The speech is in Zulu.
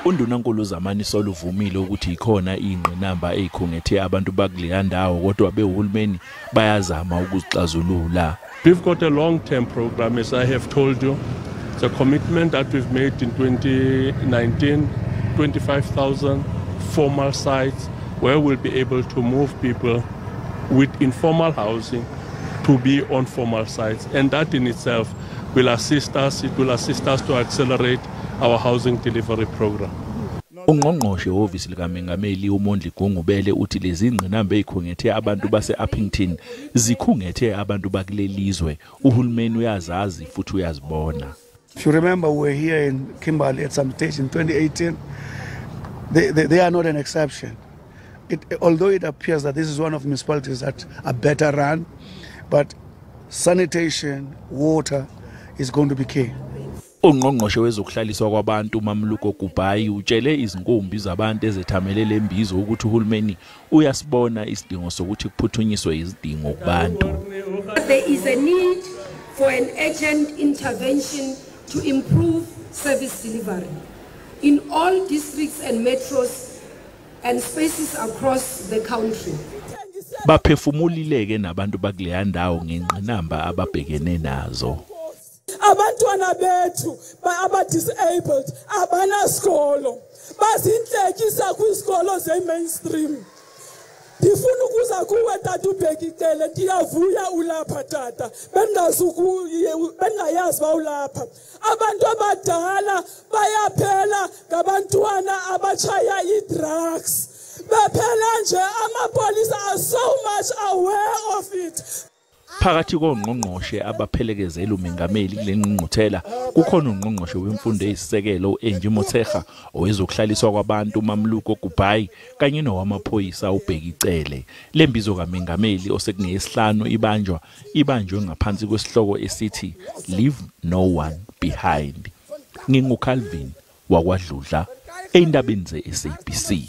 UNdunankulu uZamani Saul uvumile ukuthi ikhona ingqinamba ezikhungethe abantu bakuleya ndawo kodwa behulumeni bayazama ukuzixazulula. We've got a long-term program, as I have told you. It's a commitment that we've made in 2019, 25,000 formal sites where we'll be able to move people with informal housing to be on formal sites. And that in itself will assist us, it will assist us to accelerate our housing delivery program. Ungqongqoshe wovisi kaMengameli uMondli Gungubele uthi lezi ingqinamba ezikhungethe abantu base-Uppington zikhungethe abantu bakulelizwe. Uhulumeni uyazazi futhi uyazibona. If you remember, we were here in Kimberley at some stage in 2018. They are not an exception. Although it appears that this is one of the municipalities that are better run, but sanitation, water is going to be key. Ungqongqoshe wezokuhlaliswa kwabantu uMamluko Gubhayi utshele izinkumbi zabantu ezethamelele Imbizo ukuthi uhulumeni uyasibona isidingo sokuthi kuphuthunyiswe izidingo kubantu. There is a need for an urgent intervention to improve service delivery in all districts and metros and spaces across the country. Baphefumulileke nabantu bakuleya ndawo ngengqinamba ababhekene nazo. Abantwana bethu aba-disabled abanasikolo bazinhlekisa kwisikolo ze-mainstream. Ndifuna ukuza kuwe tata ubhekicele, ndiyavuya ulapha tata, bengayazi bawulapha. Abantu abadala bayaphela ngabantwana abachaya i-drugs. Baphela nje, amapolice are so much aware of it. Phakathi kongqongqoshe abaphelekezela uMengameli kule ngqungquthela kukhona ungqongqoshe wemfundo eyisisekelo uNjimotshega owezokuhlaliswa kwabantu uMamluko Gubhayi kanye nowamaphoyisa uBhekicele. Lembizo kaMengameli osekungeyesihlanu ibanjwe ngaphansi kwesihloko esithi Leave No One Behind. NginguCalvin wakwaDludla eindabeni ze SABC.